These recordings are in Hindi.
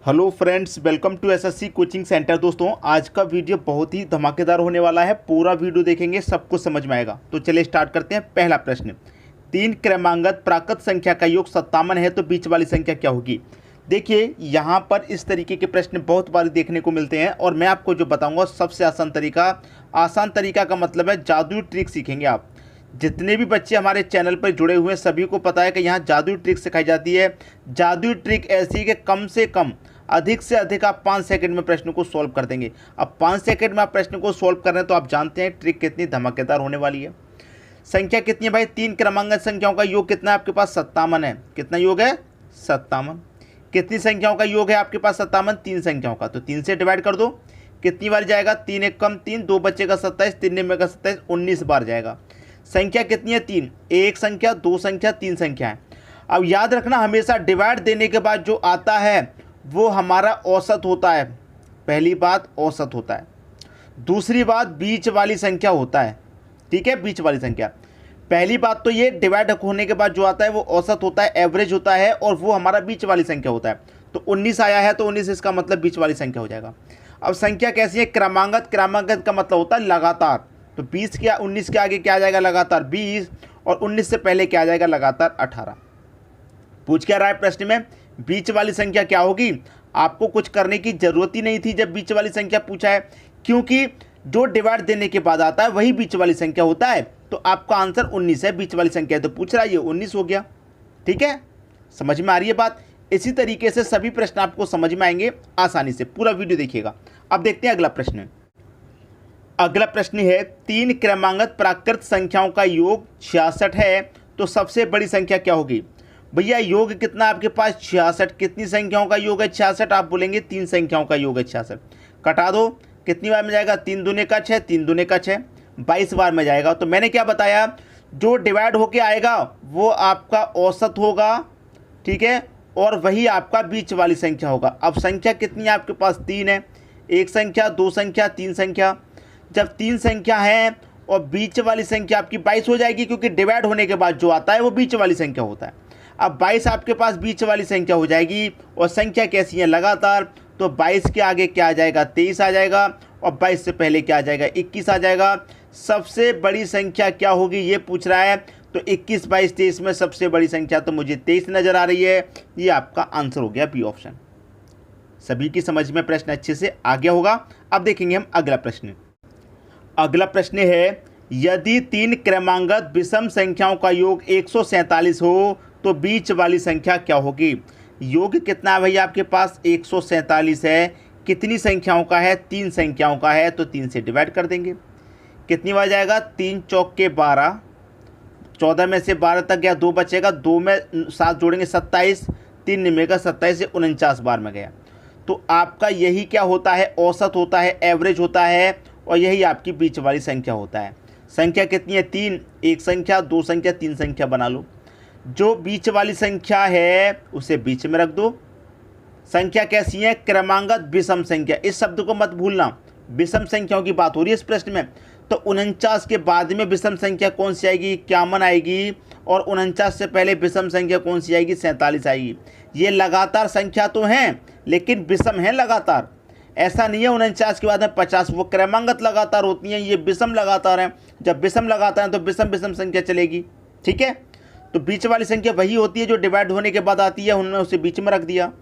Hello friends, welcome to SSC coaching centre. दोस्तों, आज का वीडियो बहुत ही धमाकेदार होने वाला है। पूरा वीडियो देखेंगे, सब कुछ समझ में आएगा। तो चलिए स्टार्ट करते हैं। पहला प्रश्न, तीन क्रमांगत प्राकृत संख्या का योग 57 है तो बीच वाली संख्या क्या होगी। देखिए, यहाँ पर इस तरीके के प्रश्न बहुत बार देखने को मिलते हैं और मैं आपको जो बताऊँगा सबसे आसान तरीका का मतलब है जादुई ट्रिक सीखेंगे आप। जितने भी बच्चे हमारे चैनल पर जुड़े हुए हैं सभी को पता है कि यहाँ जादुई ट्रिक सिखाई जाती है। जादुई ट्रिक ऐसी है कि कम से कम अधिक से अधिक आप 5 सेकंड में प्रश्न को सॉल्व कर देंगे। अब 5 सेकंड में आप प्रश्न को सॉल्व कर रहे हैं तो आप जानते हैं ट्रिक कितनी धमाकेदार होने वाली है। संख्या कितनी है भाई? तीन क्रमांकन संख्याओं का योग कितना है आपके पास? 57 है। कितना योग है? 57। कितनी संख्याओं का योग है आपके पास? 57। तीन संख्याओं का, तो 3 से डिवाइड कर दो। कितनी बार जाएगा? 3 एक कम 3, 2 बचेगा 27, 3 निम्न का 27, 19 बार जाएगा। संख्या कितनी है? 3। एक संख्या, दो संख्या, तीन संख्या है। अब याद रखना, हमेशा डिवाइड देने के बाद जो आता है वो हमारा औसत होता है। पहली बात औसत होता है। दूसरी बात बीच वाली संख्या होता है। ठीक है, बीच वाली संख्या। पहली बात तो ये डिवाइड होने के बाद जो आता है वो औसत होता है, एवरेज होता है, और वो हमारा बीच वाली संख्या होता है। तो 19 आया है तो 19 इसका मतलब बीच वाली संख्या हो जाएगा। अब संख्या कैसी है? क्रमांगत। क्रमांगत का मतलब होता है लगातार। तो 20 के 19 के आगे क्या आ जाएगा? लगातार 20, और 19 से पहले क्या आ जाएगा? लगातार 18। पूछ क्या रहा है प्रश्न में? बीच वाली संख्या क्या होगी? आपको कुछ करने की जरूरत ही नहीं थी जब बीच वाली संख्या पूछा है, क्योंकि जो डिवाइड देने के बाद आता है वही बीच वाली संख्या होता है। तो आपका आंसर 19 है, बीच वाली संख्या है, तो पूछ रहा है ये 19 हो गया। ठीक है, समझ में आ रही है बात? इसी तरीके से सभी प्रश्न आपको समझ में आएंगे आसानी से। पूरा वीडियो देखिएगा। अब देखते हैं अगला प्रश्न। अगला प्रश्न है, तीन क्रमांगत प्राकृत संख्याओं का योग 66 है तो सबसे बड़ी संख्या क्या होगी। भैया योग कितना आपके पास? 66। कितनी संख्याओं का योग है 66? आप बोलेंगे तीन संख्याओं का योग है 66। कटा दो, कितनी बार में जाएगा? 3 दूने का 6, 3 दूने का 6, 22 बार में जाएगा। तो मैंने क्या बताया, जो डिवाइड होके आएगा वो आपका औसत होगा। ठीक है, और वही आपका बीच वाली संख्या होगा। अब संख्या कितनी है आपके पास? 3 है। एक संख्या, दो संख्या, तीन संख्या। जब तीन संख्या है और बीच वाली संख्या आपकी 22 हो जाएगी, क्योंकि डिवाइड होने के बाद जो आता है वो बीच वाली संख्या होता है। अब 22 आपके पास बीच वाली संख्या हो जाएगी, और संख्या कैसी है? लगातार। तो 22 के आगे क्या आ जाएगा? 23 आ जाएगा, और 22 से पहले क्या आ जाएगा? 21 आ जाएगा। सबसे बड़ी संख्या क्या होगी ये पूछ रहा है। तो 21, 22, 23 में सबसे बड़ी संख्या तो मुझे 23 नज़र आ रही है। ये आपका आंसर हो गया बी ऑप्शन। सभी की समझ में प्रश्न अच्छे से आ गया होगा। अब देखेंगे हम अगला प्रश्न। अगला प्रश्न है, यदि तीन क्रमांगत विषम संख्याओं का योग 147 हो तो बीच वाली संख्या क्या होगी। योग कितना है भैया आपके पास? 147 है। कितनी संख्याओं का है? तीन संख्याओं का है, तो 3 से डिवाइड कर देंगे। कितनी बार जाएगा? 3 चौक के 12, 14 में से 12 तक गया, 2 बचेगा, 2 में 7 जोड़ेंगे 27, 3 निमेगा 27 से 49 बार में गया। तो आपका यही क्या होता है? औसत होता है, एवरेज होता है, और यही आपकी बीच वाली संख्या होता है। संख्या कितनी है? 3। एक संख्या, दो संख्या, तीन संख्या बना लो। जो बीच वाली संख्या है उसे बीच में रख दो। संख्या कैसी है? क्रमांगत विषम संख्या। इस शब्द को मत भूलना, विषम संख्याओं की बात हो रही है इस प्रश्न में। तो 49 के बाद में विषम संख्या कौन सी आएगी? 51 आएगी, और 49 से पहले विषम संख्या कौन सी आएगी? 47 आएगी। ये लगातार संख्या तो हैं लेकिन विषम है लगातार। ऐसा नहीं है 49 के बाद में 50, वो क्रमांगत लगातार होती हैं, ये विषम लगातार हैं। जब विषम लगातार हैं तो विषम विषम संख्या चलेगी। ठीक है, तो बीच वाली संख्या वही होती है जो डिवाइड होने के बाद आती है, उन्होंने उसे बीच में रख दिया।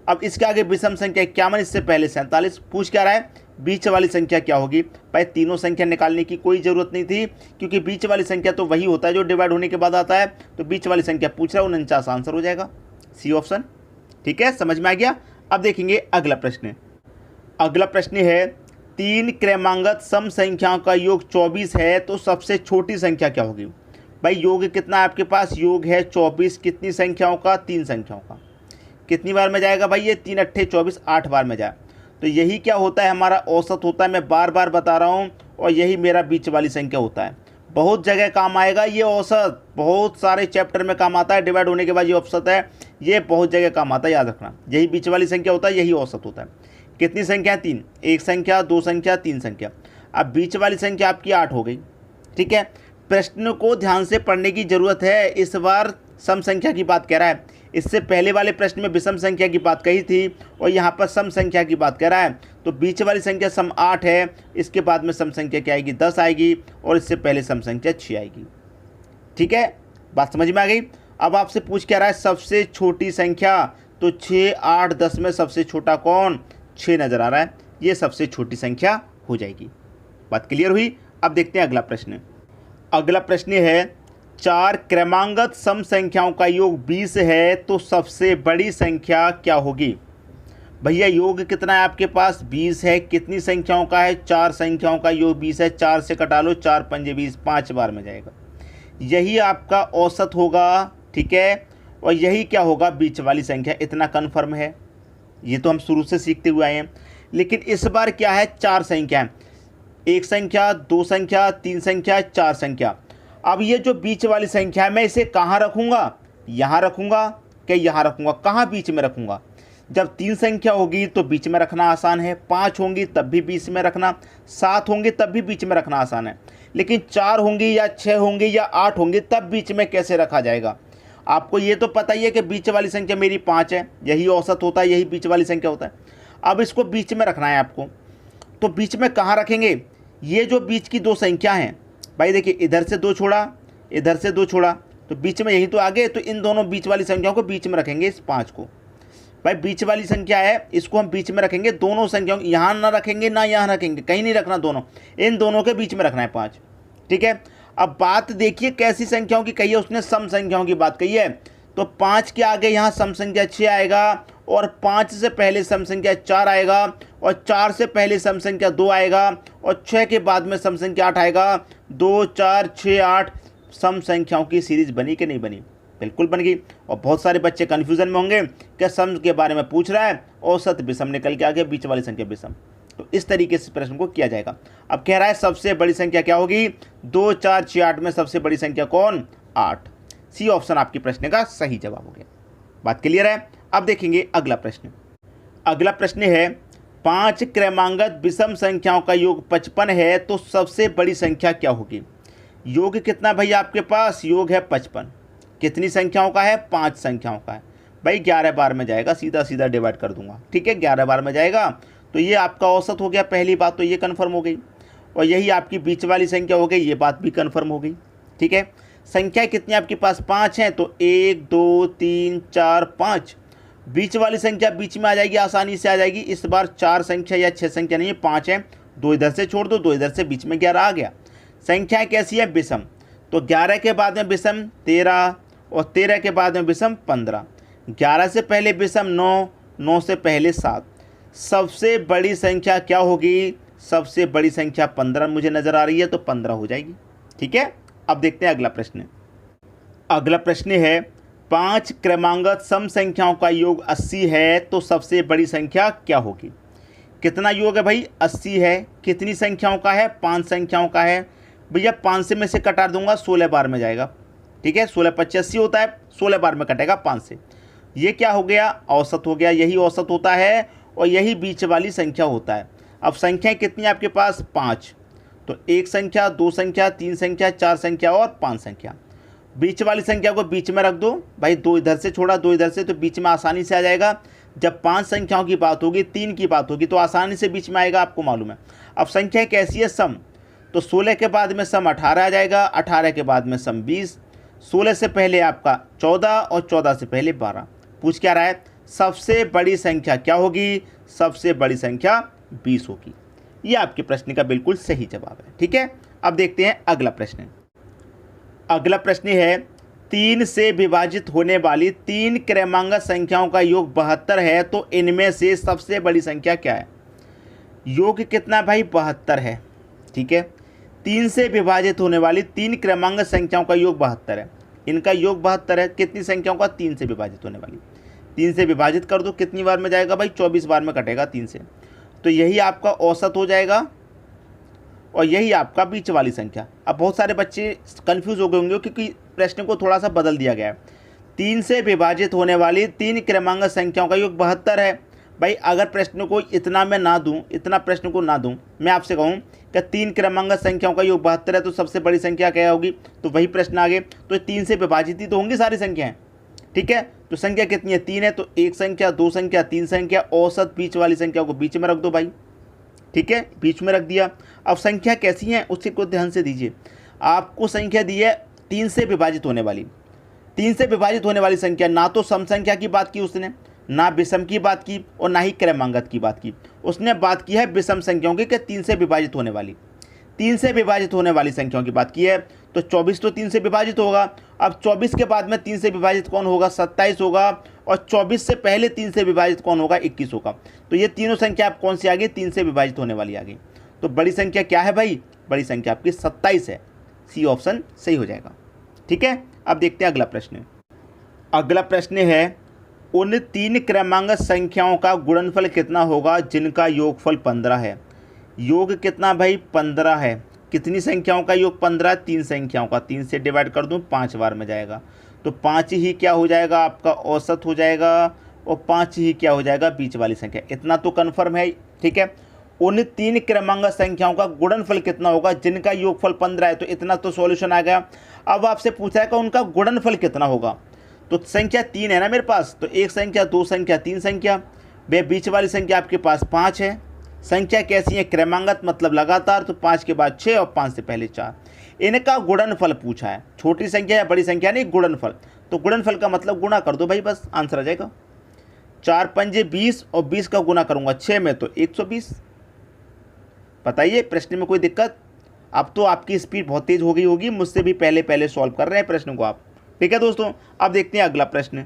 अब इसके आगे विषम संख्या 51, इससे पहले 47। पूछ क्या रहा है? बीच वाली संख्या क्या होगी। भाई तीनों संख्या निकालने की कोई ज़रूरत नहीं थी, क्योंकि बीच वाली संख्या तो वही होता है जो डिवाइड होने के बाद आता है। तो बीच वाली संख्या पूछ रहा है, 49 आंसर हो जाएगा, सी ऑप्शन। ठीक है, समझ में आ गया। अब देखेंगे अगला प्रश्न। अगला प्रश्न है, तीन क्रमांगत सम संख्याओं का योग 24 है तो सबसे छोटी संख्या क्या होगी। भाई योग कितना है आपके पास? योग है 24। कितनी संख्याओं का? तीन संख्याओं का। कितनी बार में जाएगा भाई? ये 3 अट्ठे 24, 8 बार में जाए। तो यही क्या होता है? हमारा औसत होता है। मैं बार बार बता रहा हूँ, और यही मेरा बीच वाली संख्या होता है। बहुत जगह काम आएगा ये औसत, बहुत सारे चैप्टर में काम आता है। डिवाइड होने के बाद ये औसत है, ये बहुत जगह काम आता है, याद रखना। यही बीच वाली संख्या होता है, यही औसत होता है। कितनी संख्या? 3। एक संख्या, दो संख्या, तीन संख्या। अब बीच वाली संख्या आपकी 8 हो गई। ठीक है, प्रश्न को ध्यान से पढ़ने की जरूरत है। इस बार सम संख्या की बात कह रहा है। इससे पहले वाले प्रश्न में विषम संख्या की बात कही थी और यहाँ पर सम संख्या की बात कर रहा है। तो बीच वाली संख्या सम 8 है, इसके बाद में सम संख्या क्या आएगी 10 आएगी और इससे पहले सम संख्या 6 आएगी। ठीक है, बात समझ में आ गई। अब आपसे पूछ क्या रहा है सबसे छोटी संख्या, तो 6, 8, 10 में सबसे छोटा कौन, 6 नज़र आ रहा है, ये सबसे छोटी संख्या हो जाएगी। बात क्लियर हुई। अब देखते हैं अगला प्रश्न। अगला प्रश्न है 4 क्रमांगत सम संख्याओं का योग 20 है तो सबसे बड़ी संख्या क्या होगी। भैया योग कितना है आपके पास, 20 है। कितनी संख्याओं का है, 4 संख्याओं का योग 20 है। 4 से कटा लो, 4 पंजे 20, 5 बार में जाएगा। यही आपका औसत होगा। ठीक है, और यही क्या होगा बीच वाली संख्या, इतना कन्फर्म है। ये तो हम शुरू से सीखते हुए आए हैं। लेकिन इस बार क्या है, 4 संख्या है, 1 संख्या, 2 संख्या, 3 संख्या, 4 संख्या। अब ये जो बीच वाली संख्या है मैं इसे कहाँ रखूँगा, यहाँ रखूँगा क्या यहाँ रखूँगा, कहाँ बीच में रखूँगा। जब 3 संख्या होगी तो बीच में रखना आसान है, 5 होंगी तब भी बीच में रखना, 7 होंगी तब भी बीच में रखना आसान है। लेकिन 4 होंगी या 6 होंगी या 8 होंगी तब बीच में कैसे रखा जाएगा। आपको ये तो पता ही है कि बीच वाली संख्या मेरी 5 है, यही औसत होता है, यही बीच वाली संख्या होता है। अब इसको बीच में रखना है आपको, तो बीच में कहाँ रखेंगे। ये जो बीच की 2 संख्या हैं भाई, देखिए इधर से 2 छोड़ा, इधर से 2 छोड़ा, तो बीच में यही तो आगे, तो इन दोनों बीच वाली संख्याओं को बीच में रखेंगे। इस 5 को भाई बीच वाली संख्या है, इसको हम बीच में रखेंगे। दोनों संख्याओं यहाँ ना रखेंगे ना यहाँ रखेंगे, कहीं नहीं रखना, दोनों इन दोनों के बीच में रखना है 5। ठीक है, अब बात देखिए कैसी संख्याओं की कही है, उसने सम संख्याओं की बात कही है। तो 5 के आगे यहाँ सम संख्या 6 आएगा और 5 से पहले सम संख्या 4 आएगा और 4 से पहले सम संख्या 2 आएगा और 6 के बाद में सम संख्या 8 आएगा। 2, 4, 6, 8 सम संख्याओं की सीरीज बनी कि नहीं बनी, बिल्कुल बन गई। और बहुत सारे बच्चे कन्फ्यूजन में होंगे कि सम के बारे में पूछ रहा है, औसत विषम निकल के आ गया, बीच वाली संख्या विषम। तो इस तरीके से प्रश्न को किया जाएगा। अब कह रहा है सबसे बड़ी संख्या क्या होगी, 2, 4, 6, 8 में सबसे बड़ी संख्या कौन, 8। सी ऑप्शन आपके प्रश्न का सही जवाब हो गया। बात क्लियर है। अब देखेंगे अगला प्रश्न। अगला प्रश्न है 5 क्रमांगत विषम संख्याओं का योग 55 है तो सबसे बड़ी संख्या क्या होगी। योग कितना भैया आपके पास, योग है 55। कितनी संख्याओं का है, 5 संख्याओं का है। भाई 11 बार में जाएगा, सीधा सीधा डिवाइड कर दूंगा। ठीक है, 11 बार में जाएगा, तो ये आपका औसत हो गया। पहली बात तो ये कन्फर्म हो गई, और यही आपकी बीच वाली संख्या हो गई, ये बात भी कन्फर्म हो गई। ठीक है, संख्या कितनी आपके पास, 5 हैं, तो 1, 2, 3, 4, 5। बीच वाली संख्या बीच में आ जाएगी, आसानी से आ जाएगी। इस बार 4 संख्या या 6 संख्या नहीं है, 5 है। 2 इधर से छोड़ दो, 2 इधर से, बीच में 11 आ गया। संख्या कैसी है, विषम। तो 11 के बाद में विषम 13 और 13 के बाद में विषम 15। 11 से पहले विषम 9, 9 से पहले 7। सबसे बड़ी संख्या क्या होगी, सबसे बड़ी संख्या 15 मुझे नज़र आ रही है, तो 15 हो जाएगी। ठीक है, अब देखते हैं अगला प्रश्न। अगला प्रश्न है 5 क्रमांगत सम संख्याओं का योग 80 है तो सबसे बड़ी संख्या क्या होगी। कितना योग है भाई, 80 है। कितनी संख्याओं का है, 5 संख्याओं का है। भैया 5 से मैं से कटा दूंगा, 16 बार में जाएगा। ठीक है, 16 × 80 होता है, 16 बार में कटेगा 5 से। ये क्या हो गया, औसत हो गया। यही औसत होता है और यही बीच वाली संख्या होता है। अब संख्याएं कितनी आपके पास, 5। तो 1 संख्या, 2 संख्या, 3 संख्या, 4 संख्या और 5 संख्या। बीच वाली संख्या को बीच में रख दो भाई, 2 इधर से छोड़ा, 2 इधर से, तो बीच में आसानी से आ जाएगा। जब 5 संख्याओं की बात होगी, 3 की बात होगी, तो आसानी से बीच में आएगा, आपको मालूम है। अब संख्या कैसी है, सम। तो 16 के बाद में सम 18 आ जाएगा, 18 के बाद में सम 20, 16 से पहले आपका 14 और 14 से पहले 12। पूछ क्या रहा है, सबसे बड़ी संख्या क्या होगी, सबसे बड़ी संख्या 20 होगी। ये आपके प्रश्न का बिल्कुल सही जवाब है। ठीक है, अब देखते हैं अगला प्रश्न। अगला प्रश्न है 3 से विभाजित होने वाली 3 क्रमांगत संख्याओं का योग 72 है तो इनमें से सबसे बड़ी संख्या क्या है। योग कितना भाई, 72 है। ठीक है, 3 से विभाजित होने वाली 3 क्रमांगत संख्याओं का योग 72 है। इनका योग 72 है। कितनी संख्याओं का, 3 से विभाजित होने वाली। 3 से विभाजित कर दो, कितनी बार में जाएगा भाई, 24 बार में कटेगा 3 से। तो यही आपका औसत हो जाएगा और यही आपका बीच वाली संख्या। अब बहुत सारे बच्चे कंफ्यूज हो गए होंगे क्योंकि प्रश्न को थोड़ा सा बदल दिया गया है। 3 से विभाजित होने वाली 3 क्रमांगत संख्याओं का योग 72 है। भाई अगर प्रश्न को इतना मैं ना दूं, इतना प्रश्न को ना दूं, मैं आपसे कहूं कि 3 क्रमांगत संख्याओं का योग 72 है तो सबसे बड़ी संख्या क्या होगी, तो वही प्रश्न आगे। तो 3 से विभाजित ही तो होंगी सारी संख्याएं। ठीक है। तो संख्या कितनी है, 3 है, तो 1 संख्या, 2 संख्या, 3 संख्या, औसत बीच वाली संख्या को बीच में रख दो भाई, ठीक है, बीच में रख दिया। अब संख्या कैसी है उससे को ध्यान से दीजिए। आपको संख्या दी है 3 से विभाजित होने वाली, 3 से विभाजित होने वाली संख्या, ना तो सम संख्या की बात की उसने, ना विषम की बात की और ना ही क्रमांगत की बात की। उसने बात की है विषम संख्याओं की कि 3 से विभाजित होने वाली, 3 से विभाजित होने वाली संख्याओं की बात की है। तो 24 तो 3 से विभाजित होगा। अब 24 के बाद में 3 से विभाजित कौन होगा, 27 होगा, और 24 से पहले 3 से विभाजित कौन होगा, 21 होगा। तो ये तीनों संख्या आप कौन सी आ गई, 3 से विभाजित होने वाली आ गई। तो बड़ी संख्या क्या है भाई, बड़ी संख्या आपकी 27 है, सी ऑप्शन सही हो जाएगा, ठीक है। अब देखते हैं अगला प्रश्न। अगला प्रश्न है, उन 3 क्रमांक संख्याओं का गुणनफल कितना होगा जिनका योगफल 15 है। योग कितना भाई, 15 है। कितनी संख्याओं का योग 15, 3 संख्याओं का, 3 से डिवाइड कर दूं 5 बार में जाएगा, तो 5 ही क्या हो जाएगा आपका औसत हो जाएगा, और 5 ही क्या हो जाएगा बीच वाली संख्या। इतना तो कन्फर्म है, ठीक है। उन 3 क्रमांक संख्याओं का गुणनफल कितना होगा जिनका योगफल 15 है, तो इतना तो सॉल्यूशन आ गया। अब आपसे पूछा है कि उनका गुणनफल कितना होगा। तो संख्या 3 है ना मेरे पास, तो 1 संख्या, 2 संख्या, 3 संख्या, वे बीच वाली संख्या आपके पास 5 है। संख्या कैसी है, क्रमांगत मतलब लगातार, तो 5 के बाद 6 और 5 से पहले 4। इनका गुणनफल पूछा है, छोटी संख्या या बड़ी संख्या नहीं, गुणनफल। तो गुणनफल का मतलब गुणा कर दो भाई, बस आंसर आ जाएगा। 4 पंजे 20 और 20 का गुणा करूंगा 6 में तो 120। बताइए प्रश्न में कोई दिक्कत। अब तो आपकी स्पीड बहुत तेज हो गई होगी, मुझसे भी पहले सॉल्व कर रहे हैं प्रश्न को आप, ठीक है दोस्तों। अब देखते हैं अगला प्रश्न।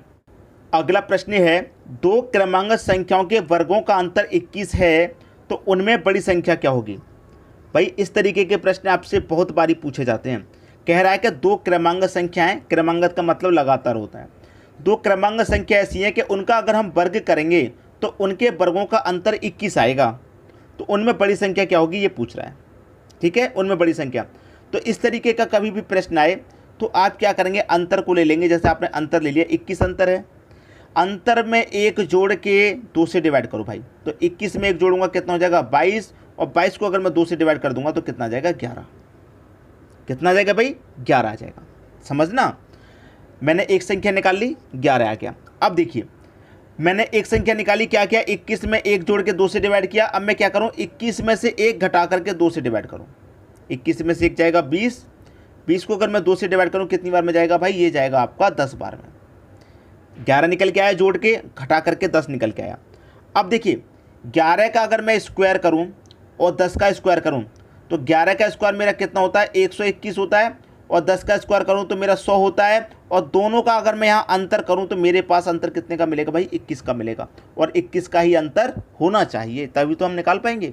अगला प्रश्न है, 2 क्रमांक संख्याओं के वर्गों का अंतर 21 है, तो उनमें बड़ी संख्या क्या होगी। भाई इस तरीके के प्रश्न आपसे बहुत बारी पूछे जाते हैं। कह रहा है कि 2 क्रमांक संख्याएं, क्रमांगत का मतलब लगातार होता है, 2 क्रमांक संख्या ऐसी है कि उनका अगर हम वर्ग करेंगे तो उनके वर्गों का अंतर 21 आएगा, तो उनमें बड़ी संख्या क्या होगी ये पूछ रहा है, ठीक है, उनमें बड़ी संख्या। तो इस तरीके का कभी भी प्रश्न आए तो आप क्या करेंगे, अंतर को ले लेंगे। जैसे आपने अंतर ले लिया, 21 अंतर है, अंतर में 1 जोड़ के 2 से डिवाइड करो भाई, तो 21 में 1 जोड़ूंगा कितना हो जाएगा 22, और 22 को अगर मैं 2 से डिवाइड कर दूंगा तो कितना आ जाएगा 11। कितना आ जाएगा भाई, 11 आ जाएगा। समझना, मैंने एक संख्या निकाल ली, 11 आ गया। अब देखिए मैंने एक संख्या निकाली, क्या किया, 21 में 1 जोड़ के 2 से डिवाइड किया। अब मैं क्या करूं, 21 में से 1 घटा करके 2 से डिवाइड करूं। 21 में से 1 जाएगा 20, 20 को अगर मैं 2 से डिवाइड करूं कितनी बार में जाएगा भाई, ये जाएगा आपका 10 बार में। 11 निकल के आया, जोड़ के घटा करके 10 निकल के आया। अब देखिए 11 का अगर मैं स्क्वायर करूं और 10 का स्क्वायर करूं तो 11 का स्क्वायर मेरा कितना होता है, 121 होता है, और 10 का स्क्वायर करूं तो मेरा 100 होता है, और दोनों का अगर मैं यहाँ अंतर करूं तो मेरे पास अंतर कितने का मिलेगा भाई, 21 का मिलेगा, और 21 का ही अंतर होना चाहिए, तभी तो हम निकाल पाएंगे।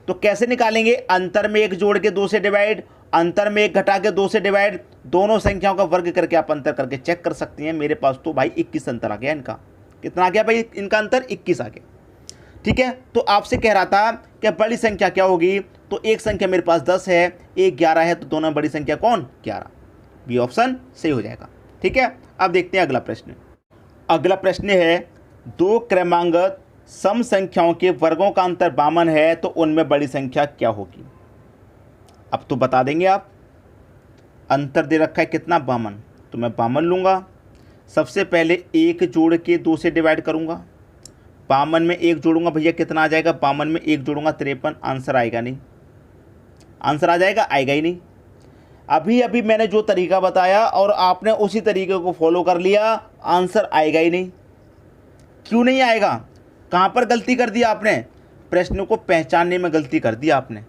तो कैसे निकालेंगे, अंतर में 1 जोड़ के 2 से डिवाइड, अंतर में 1 घटा के 2 से डिवाइड, दोनों संख्याओं का वर्ग करके आप अंतर करके चेक कर सकते हैं। मेरे पास तो भाई 21 अंतर आ गया इनका। कितना आ गया भाई इनका अंतर, 21 आ गया, ठीक है। तो आपसे कह रहा था कि बड़ी संख्या क्या होगी, तो एक संख्या मेरे पास 10 है, एक 11 है, तो दोनों बड़ी संख्या कौन, 11। बी ऑप्शन सही हो जाएगा, ठीक है। अब देखते हैं अगला प्रश्न। अगला प्रश्न है, 2 क्रमांक सम संख्याओं के वर्गों का अंतर 52 है, तो उनमें बड़ी संख्या क्या होगी। अब तो बता देंगे आप, अंतर दे रखा है कितना 52, तो मैं 52 लूँगा। सबसे पहले 1 जोड़ के 2 से डिवाइड करूँगा, 52 में 1 जोड़ूंगा भैया कितना आ जाएगा, 52 में 1 जोड़ूंगा 53, आंसर आएगा नहीं, आंसर आ जाएगा, आएगा ही नहीं। अभी अभी मैंने जो तरीका बताया और आपने उसी तरीके को फॉलो कर लिया, आंसर आएगा ही नहीं। क्यों नहीं आएगा, कहाँ पर गलती कर दी आपने, प्रश्न को पहचानने में गलती कर दी आपने,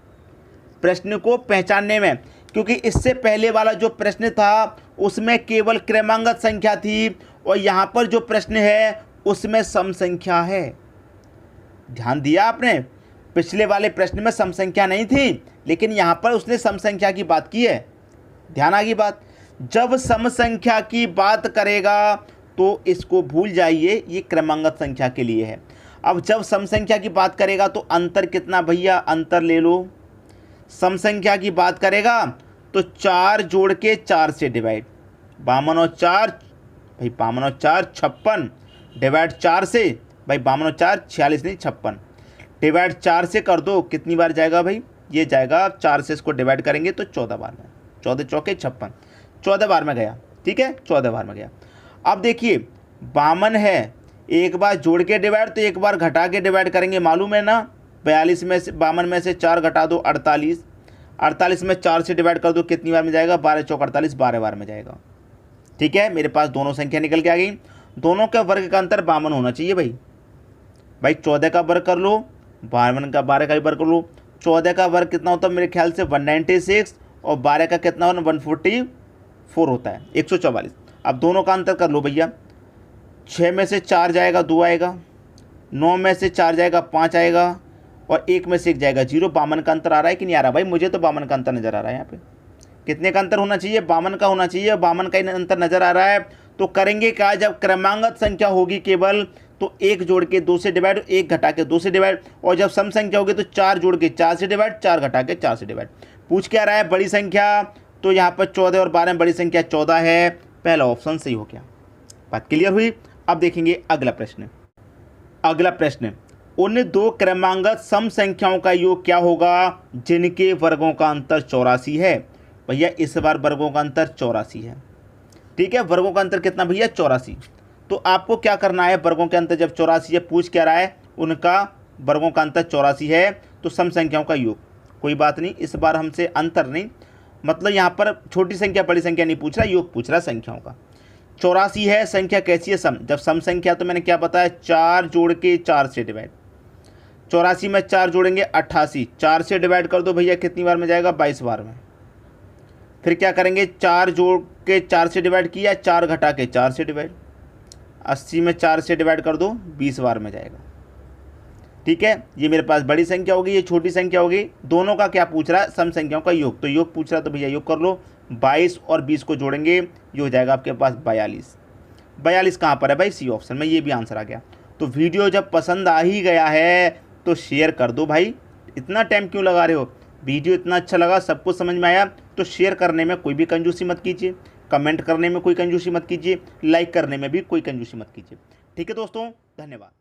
प्रश्न को पहचानने में। क्योंकि इससे पहले वाला जो प्रश्न था उसमें केवल क्रमांगत संख्या थी, और यहाँ पर जो प्रश्न है उसमें सम संख्या है। ध्यान दिया आपने, पिछले वाले प्रश्न में सम संख्या नहीं थी, लेकिन यहाँ पर उसने सम संख्या की बात की है। ध्यान आ गई बात। जब सम संख्या की बात करेगा तो इसको भूल जाइए, ये क्रमांगत संख्या के लिए है। अब जब सम संख्या की बात करेगा तो अंतर कितना भैया, अंतर ले लो। सम संख्या की बात करेगा तो 4 जोड़ के 4 से डिवाइड, 52 और 4 भाई, 52 और 4 56, डिवाइड 4 से भाई, 52 और 4 46 नहीं 56, डिवाइड 4 से कर दो, कितनी बार जाएगा भाई, ये जाएगा 4 से इसको डिवाइड करेंगे तो 14 बार में, 14 चौके 56, 14 बार में गया, ठीक है, 14 बार में गया। अब देखिए 52 है, एक बार जोड़ के डिवाइड तो एक बार घटा के डिवाइड करेंगे, मालूम है ना। 42 में से 52 में से 4 घटा दो 48, 48 में 4 से डिवाइड कर दो, कितनी बार में जाएगा, 12 चौक 48, 12 बार में जाएगा। ठीक है, मेरे पास दोनों संख्या निकल के आ गई। दोनों के वर्ग का अंतर 52 होना चाहिए भाई 14 का वर्ग कर लो, 12 का भी वर्ग कर लो। 14 का वर्ग कितना होता है मेरे ख्याल से 196, और 12 का कितना होना 144 होता है, 144। अब दोनों का अंतर कर लो भैया, 6 में से 4 जाएगा 2 आएगा, 9 में से 4 जाएगा 5 आएगा, और 1 में से 1 जाएगा 0। 52 का अंतर आ रहा है कि नहीं आ रहा भाई, मुझे तो 52 का अंतर नज़र आ रहा है। यहाँ पे कितने का अंतर होना चाहिए, 52 का होना चाहिए, 52 का अंतर नज़र आ रहा है। तो करेंगे क्या, जब क्रमांगत संख्या होगी केवल तो 1 जोड़ के 2 से डिवाइड, 1 घटा के 2 से डिवाइड, और जब सम संख्या होगी तो 4 जोड़ के 4 से डिवाइड, 4 घटा के 4 से डिवाइड। पूछ क्या रहा है, बड़ी संख्या, तो यहाँ पर 14 और 12 में बड़ी संख्या 14 है, पहला ऑप्शन सही हो गया। बात क्लियर हुई। अब देखेंगे अगला प्रश्न। अगला प्रश्न, उन दो क्रमांगत सम संख्याओं का योग क्या होगा जिनके वर्गों का अंतर 84 है। भैया इस बार वर्गों का अंतर 84 है। ठीक है, वर्गों का अंतर कितना भैया 84। तो आपको क्या करना है, वर्गों के अंतर जब 84 है, पूछ क्या रहा है, उनका वर्गों का अंतर 84 है, तो सम संख्याओं का योग। कोई बात नहीं, इस बार हमसे अंतर नहीं, मतलब यहाँ पर छोटी संख्या बड़ी संख्या नहीं पूछ रहा, योग पूछ रहा संख्याओं का। 84 है, संख्या कैसी है सम, जब सम संख्या तो मैंने क्या बताया, 4 जोड़ के 4 से डिवाइड। 84 में 4 जोड़ेंगे 88, 4 से डिवाइड कर दो भैया, कितनी बार में जाएगा, 22 बार में। फिर क्या करेंगे, 4 जोड़ के 4 से डिवाइड किया, 4 घटा के 4 से डिवाइड, 80 में 4 से डिवाइड कर दो, 20 बार में जाएगा। ठीक है, ये मेरे पास बड़ी संख्या होगी, ये छोटी संख्या होगी। दोनों का क्या पूछ रहा है, सम संख्याओं का योग, तो योग पूछ रहा है तो भैया योग कर लो। 22 और 20 को जोड़ेंगे, ये हो जाएगा आपके पास 42। 42 कहाँ पर है भाई, सी ऑप्शन में, ये भी आंसर आ गया। तो वीडियो जब पसंद आ ही गया है तो शेयर कर दो भाई, इतना टाइम क्यों लगा रहे हो। वीडियो इतना अच्छा लगा, सब कुछ समझ में आया, तो शेयर करने में कोई भी कंजूसी मत कीजिए, कमेंट करने में कोई कंजूसी मत कीजिए, लाइक करने में भी कोई कंजूसी मत कीजिए। ठीक है दोस्तों, धन्यवाद।